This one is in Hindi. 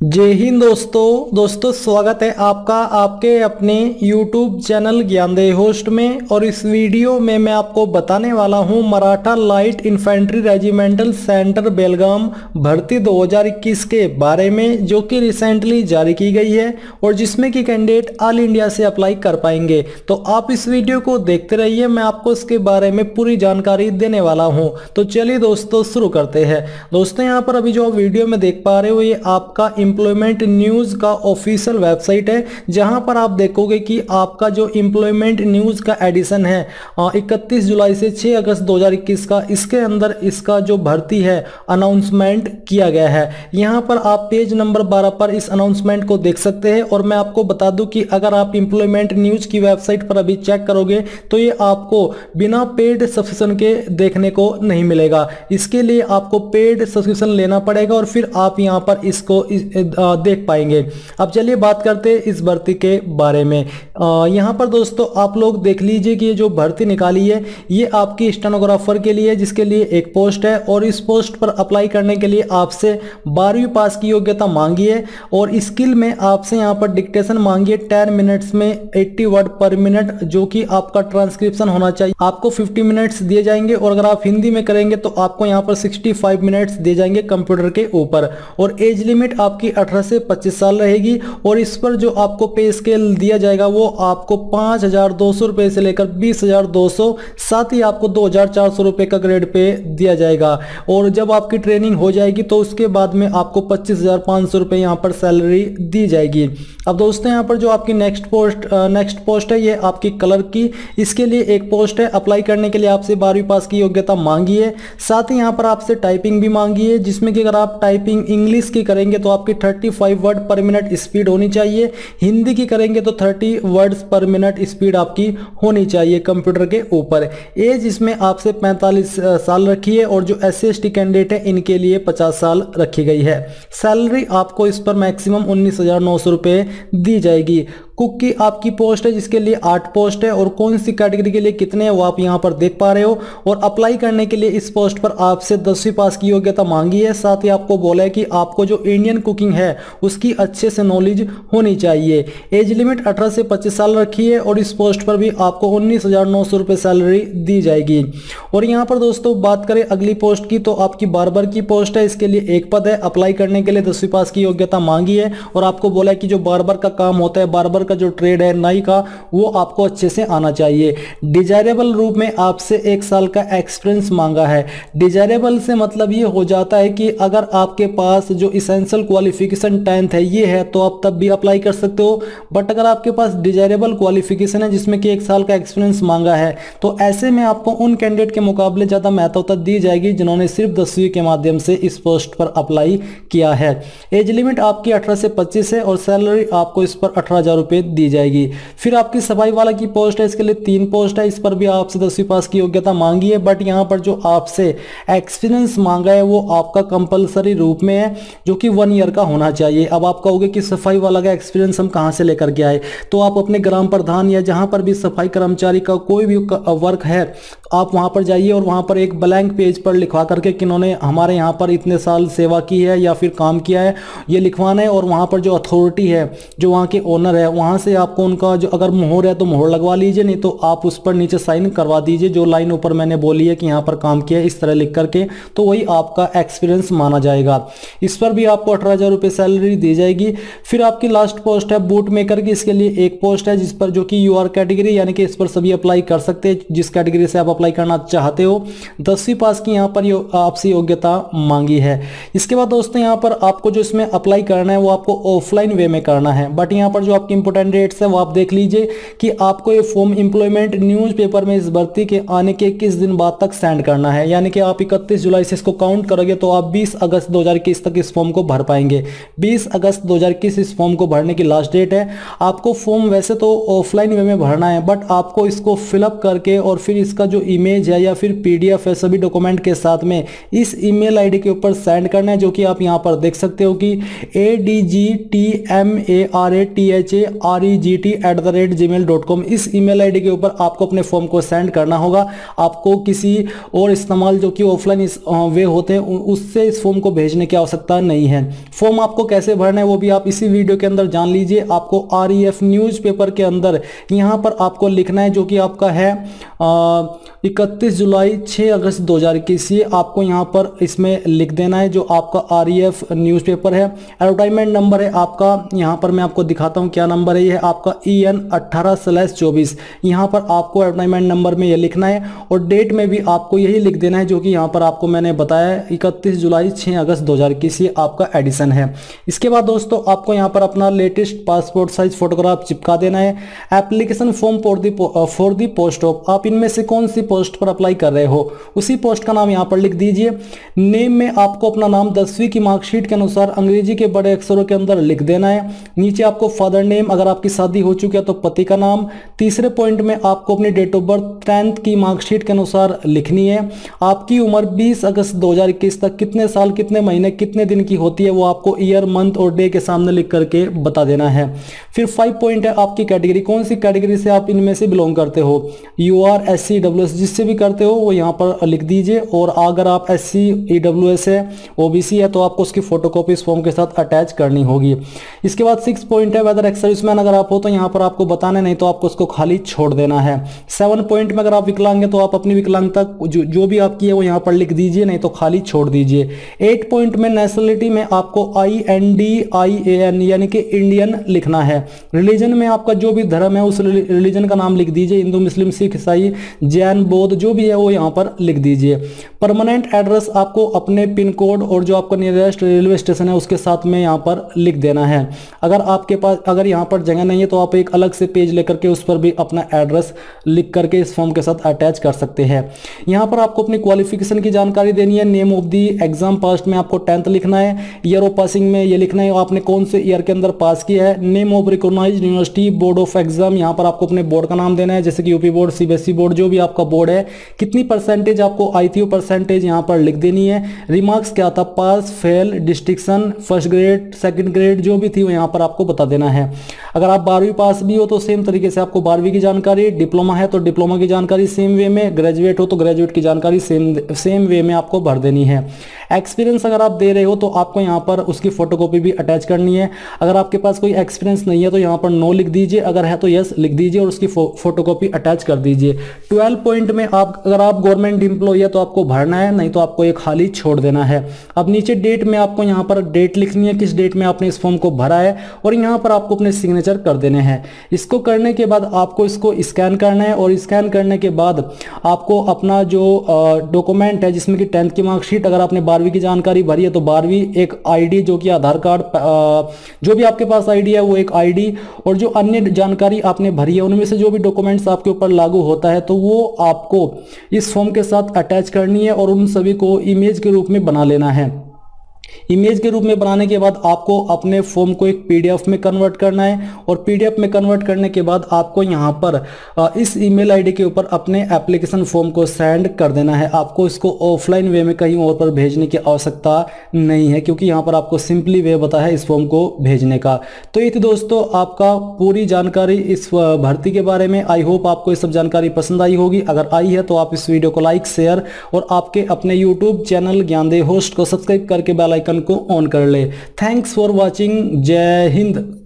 जय हिंद दोस्तों स्वागत है आपका आपके अपने YouTube चैनल ज्ञानदेह होस्ट में। और इस वीडियो में मैं आपको बताने वाला हूं Maratha light infantry regimental centre Belgaum भर्ती 2021 के बारे में, जो कि रिसेंटली जारी की गई है और जिसमें कि कैंडिडेट ऑल इंडिया से अप्लाई कर पाएंगे। तो आप इस वीडियो को देखते रहिए, मैं आपको इसके बारे में पूरी जानकारी देने वाला हूं। तो चलिए दोस्तों शुरू करते हैं। दोस्तों यहाँ पर अभी जो आप वीडियो में देख पा रहे हो ये आपका एम्प्लॉयमेंट न्यूज का ऑफिशियल वेबसाइट है, जहां पर आप देखोगे कि आपका जो एम्प्लॉयमेंट न्यूज का एडिशन है 31 जुलाई से 6 अगस्त 2021 का, इसके अंदर इसका जो भर्ती है अनाउंसमेंट किया गया है। यहां पर आप पेज नंबर 12 पर इस अनाउंसमेंट को देख सकते हैं। और मैं आपको बता दूं कि अगर आप एम्प्लॉयमेंट न्यूज की वेबसाइट पर अभी चेक करोगे तो ये आपको बिना पेड सब्सक्रिप्शन के देखने को नहीं मिलेगा। इसके लिए आपको पेड सब्सक्रिप्शन लेना पड़ेगा और फिर आप यहां पर इसको देख पाएंगे। अब चलिए बात करते हैं इस भर्ती के बारे में। यहां पर दोस्तों आप लोग देख लीजिए कि ये जो भर्ती निकाली है ये आपकी स्टेनोग्राफर के लिए, जिसके लिए एक पोस्ट है। और इस पोस्ट पर अप्लाई करने के लिए आपसे 12वीं पास की योग्यता मांगी है और स्किल में आपसे यहां पर डिक्टेशन मांगी है 10 मिनट्स में 80 वर्ड पर मिनट, जो कि आपका ट्रांसक्रिप्शन होना चाहिए। आपको 50 मिनट्स दिए जाएंगे और अगर आप हिंदी में करेंगे तो आपको यहां पर 65 मिनट्स दिए जाएंगे कंप्यूटर के ऊपर। और एज लिमिट आपकी 18 से 25 साल रहेगी। और इस पर जो आपको पे स्केल दिया जाएगा वो आपको 5,200 रुपए से लेकर 20,200, साथ ही आपको 2,400 रुपए का ग्रेड पे दिया जाएगा। और जब आपकी ट्रेनिंग हो जाएगी तो उसके बाद में आपको 25,500 रुपए यहाँ पर सैलरी दी जाएगी। अब दोस्तों यहाँ पर जो आपकी नेक्स्ट पोस्ट है ये आपकी कलर की, इसके लिए एक पोस्ट है। अप्लाई करने के लिए आपसे 12वीं पास की योग्यता मांगी है, साथ ही यहाँ पर आपसे टाइपिंग भी मांगी है, जिसमें कि अगर आप टाइपिंग इंग्लिश की करेंगे तो आपकी 35 वर्ड पर मिनट स्पीड होनी चाहिए। हिंदी की करेंगे तो 30 वर्ड्स पर मिनट स्पीड आपकी होनी चाहिए कंप्यूटर के ऊपर। एज इसमें आपसे 45 साल रखी है और जो SC/ST कैंडिडेट है इनके लिए 50 साल रखी गई है। सैलरी आपको इस पर मैक्सिमम 19,900 रुपए दी जाएगी। कुक की आपकी पोस्ट है जिसके लिए 8 पोस्ट है और कौन सी कैटेगरी के लिए कितने हैं वो आप यहां पर देख पा रहे हो। और अप्लाई करने के लिए इस पोस्ट पर आपसे 10वीं पास की योग्यता मांगी है। साथ ही आपको बोला है कि आपको जो इंडियन कुकिंग है उसकी अच्छे से नॉलेज होनी चाहिए। एज लिमिट 18 से 25 साल रखी है और इस पोस्ट पर भी आपको 19,900 रुपए सैलरी दी जाएगी। और यहाँ पर दोस्तों बात करें अगली पोस्ट की तो आपकी बार्बर की पोस्ट है, इसके लिए एक पद है। अप्लाई करने के लिए 10वीं पास की योग्यता मांगी है और आपको बोला है कि जो बार्बर का काम होता है, बार्बर का जो ट्रेड है नाई का, वो आपको अच्छे से आना चाहिए। डिजायरेबल रूप में आपसे 1 साल का एक्सपीरियंस मांगा है। डिजायरेबल से मतलब ये हो जाता है कि अगर आपके पास जो इसेंशियल क्वालिफिकेशन 10th है ये है तो आप तब भी अप्लाई कर सकते हो। बट अगर आपके पास डिजायरेबल क्वालिफिकेशन है जिसमें कि 1 साल का एक्सपीरियंस मांगा है तो ऐसे में आपको उन कैंडिडेट के मुकाबले ज्यादा महत्वता दी जाएगी जिन्होंने सिर्फ 10वीं के माध्यम से इस पोस्ट पर अप्लाई किया है। एज लिमिट आपकी 18 से 25 है और सैलरी आपको इस पर 18,000 रुपए दी जाएगी। फिर आपकी सफाई वाला की पोस्ट है, इसके लिए 3 पोस्ट है। इस पर भी आपसे 10वीं पास की योग्यता मांगी है, बट यहां पर जो आपसे एक्सपीरियंस मांगा है वो आपका कंपलसरी रूप में है, जो कि 1 ईयर का होना चाहिए। अब आप कहोगे कि सफाई वाला का एक्सपीरियंस हम कहां से लेकर के आए, तो आप अपने ग्राम प्रधान या जहां पर भी सफाई कर्मचारी का कोई भी वर्क है आप वहां पर जाइए और वहां पर एक ब्लैंक पेज पर लिखवा करके कि इन्होंने हमारे यहाँ पर इतने साल सेवा की है या फिर काम किया है, ये लिखवाना है। और वहां पर जो अथॉरिटी है, जो वहां के ओनर है, वहां से आपको उनका जो अगर मोहर है तो मोहर लगवा लीजिए, नहीं तो आप उस पर नीचे साइन करवा दीजिए जो लाइन ऊपर मैंने बोली है कि यहाँ पर काम किया है, इस तरह लिख करके, तो वही आपका एक्सपीरियंस माना जाएगा। इस पर भी आपको 18,000 रुपए सैलरी दी जाएगी। फिर आपकी लास्ट पोस्ट है बूट मेकर की, इसके लिए एक पोस्ट है जिस पर जो कि यूआर कैटेगरी, यानी कि इस पर सभी अप्लाई कर सकते हैं जिस कैटेगरी से आप अप्लाई करना चाहते हो। 10वीं पास की यहाँ पर आपसे योग्यता मांगी है। इसके बाद दोस्तों यहाँ पर आपको जो इसमें अप्लाई करना है वो आपको ऑफलाइन वे में करना है। बट यहाँ पर जो आपकी इंपोर्टेंट डेट्स है वो आप देख लीजिए कि आपको ये फॉर्म एम्प्लॉयमेंट न्यूज़पेपर में इस भर्ती के आने के 21 दिन बाद तक सेंड करना है। यानी कि आप 31 जुलाई से इसको काउंट करोगे तो आप 20 अगस्त 2021 तक इस फॉर्म को भर पाएंगे। 20 अगस्त 2021 इस फॉर्म को भरने की लास्ट डेट है। आपको फॉर्म वैसे तो ऑफलाइन वे में भरना है, बट आपको इसको फिलअप करके और फिर इसका जो इमेज है या फिर PDF है, सभी डॉक्यूमेंट के साथ में इस ईमेल आईडी के ऊपर सेंड करना है, जो कि आप यहां पर देख सकते हो कि adgtmaragegt@gmail.com। इस ईमेल आईडी के ऊपर आपको अपने फॉर्म को सेंड करना होगा। आपको किसी और इस्तेमाल जो कि ऑफलाइन वे होते हैं उससे इस फॉर्म को भेजने की आवश्यकता नहीं है। फॉर्म आपको कैसे भरना है वो भी आप इसी वीडियो के अंदर जान लीजिए। आपको REF न्यूज़पेपर के अंदर यहां पर आपको लिखना है, जो कि आपका है 31 जुलाई 6 अगस्त 2021। ये आपको यहां पर इसमें लिख देना है, जो आपका REF न्यूज़पेपर है। एडवर्टाइजमेंट नंबर है आपका, यहां पर मैं आपको दिखाता हूं क्या नंबर है। ये है आपका EN 18/24। यहां पर आपको एडवर्टाइजमेंट नंबर में ये लिखना है और डेट में भी आपको यही लिख देना है, जो कि यहां पर आपको मैंने बताया 31 जुलाई 6 अगस्त 2021। ये आपका एडिशन है। इसके बाद दोस्तों आपको यहां पर अपना लेटेस्ट पासपोर्ट साइज फोटोग्राफ चिपका देना है। Application form for the post of, आप इनमें से कौन सी पोस्ट पर अप्लाई कर रहे हो उसी पोस्ट का नाम यहां पर लिख दीजिए। नेम में आपको अपना नाम 10वीं की मार्कशीट के अनुसार अंग्रेजी के बड़े अक्षरों के अंदर लिख देना है। नीचे आपको फादर नेम, अगर आपकी शादी हो चुकी है तो पति का नाम। तीसरे पॉइंट में आपको अपनी डेट ऑफ बर्थ 10th की मार्कशीट के अनुसार लिखनी है। आपकी उम्र 20 अगस्त 2021 तक कितने साल, कितने महीने, कितने दिन की होती है वो आपको ईयर, मंथ और डे के सामने लिख करके बता देना है। फिर 5 पॉइंट है आपकी कैटेगरी, कौन सी कैटेगरी से आप इनमें से बिलोंग करते हो। UR, SC, EWS जिससे भी करते हो वो यहाँ पर लिख दीजिए। और अगर आप SC, EWS है, OBC है तो आपको उसकी फोटोकॉपी इस फॉर्म के साथ अटैच करनी होगी। इसके बाद 6 पॉइंट है वेदर एक्स सर्विसमैन अगर आप हो तो यहाँ पर आपको बताना, नहीं तो आपको उसको खाली छोड़ देना है। 7 पॉइंट में अगर आप विकलांग है तो आप अपनी विकलांगता जो भी आपकी है वो यहाँ पर लिख दीजिए, नहीं तो खाली छोड़ दीजिए। 8 पॉइंट में नेशनलिटी में आपको INDIAN यानी कि इंडियन लिखना है। रिलीजन में आपका जो भी धर्म है उस रिलीजन का नाम लिख दीजिए, हिंदू, मुस्लिम, सिख, ईसाई, जैन, बौद्ध जो भी है वो यहाँ पर लिख दीजिए। परमानेंट एड्रेस आपको अपने पिन कोड और जो आपका नियरेस्ट रेलवे स्टेशन है उसके साथ में यहाँ पर लिख देना है। अगर आपके पास अगर यहाँ पर जगह नहीं है तो आप एक अलग से पेज लेकर के उस पर भी अपना एड्रेस लिख करके इस फॉर्म के साथ अटैच कर सकते हैं। यहाँ पर आपको अपनी क्वालिफिकेशन की जानकारी देनी है। Name of the exam past में आपको 10th लिखना है। ईयर ऑफ पासिंग में ये लिखना है आपने कौन से ईयर के अंदर पास किया है। Name of recognised university, board of exam, यहाँ पर आपको अपने बोर्ड का नाम देना है, जैसे कि यूपी बोर्ड, CBSE बोर्ड, जो भी आपका बोर्ड है। कितनी परसेंटेज आपको आई थी वो परसेंटेज यहाँ पर लिख देनी है। रिमार्क्स क्या था, pass, fail, distinction, first grade, second grade जो भी थी वो यहाँ पर आपको बता देना है। अगर आप 12वीं पास भी हो तो सेम तरीके से आपको 12वीं की जानकारी, डिप्लोमा है तो डिप्लोमा की जानकारी सेम वे में, ग्रेजुएट हो तो ग्रेजुएट की जानकारी सेम वे में आपको भर देनी है। एक्सपीरियंस अगर आप दे रहे हो तो आपको यहाँ पर उसकी फोटोकॉपी भी अटैच करनी है। अगर आपके पास कोई एक्सपीरियंस नहीं है तो यहाँ पर नो लिख दीजिए, अगर है तो यस लिख दीजिए और उसकी फोटोकॉपी अटैच कर दीजिए। 12 पॉइंट में अगर आप गवर्नमेंट एम्प्लॉय है तो आपको भरना है, नहीं तो आपको ये खाली छोड़ देना है। अब नीचे डेट में आपको यहाँ पर डेट लिखनी है, किस डेट में आपने इस फॉर्म को भरा है और यहाँ पर आपको अपने सिग्नेचर कर देने हैं। इसको करने के बाद आपको इसको स्कैन करना है और स्कैन करने के बाद आपको अपना जो डॉक्यूमेंट है जिसमें कि 10th की मार्कशीट, अगर आपने 12वीं की जानकारी भरी है तो 12वीं, एक ID जो कि आधार कार्ड, जो भी आपके पास ID है वो एक ID, और जो अन्य जानकारी आपने भरी है उनमें से जो भी डॉक्यूमेंट्स आपके ऊपर लागू होता है तो वो आपको इस फॉर्म के साथ अटैच करनी है और उन सभी को इमेज के रूप में बना लेना है। इमेज के रूप में बनाने के बाद आपको अपने फॉर्म को एक PDF में कन्वर्ट करना है और PDF में कन्वर्ट करने के बाद आपको यहाँ पर इस ईमेल आईडी के ऊपर अपने एप्लीकेशन फॉर्म को सेंड कर देना है। आपको इसको ऑफलाइन वे में कहीं और पर भेजने की आवश्यकता नहीं है, क्योंकि यहाँ पर आपको सिंपली वे बताया है इस फॉर्म को भेजने का। तो ये थी दोस्तों आपका पूरी जानकारी इस भर्ती के बारे में। आई होप आपको ये सब जानकारी पसंद आई होगी। अगर आई है तो आप इस वीडियो को लाइक, शेयर और आपके अपने यूट्यूब चैनल ज्ञानदेव होस्ट को सब्सक्राइब करके बेल आइकन को ऑन कर ले। Thanks for watching. जय हिंद।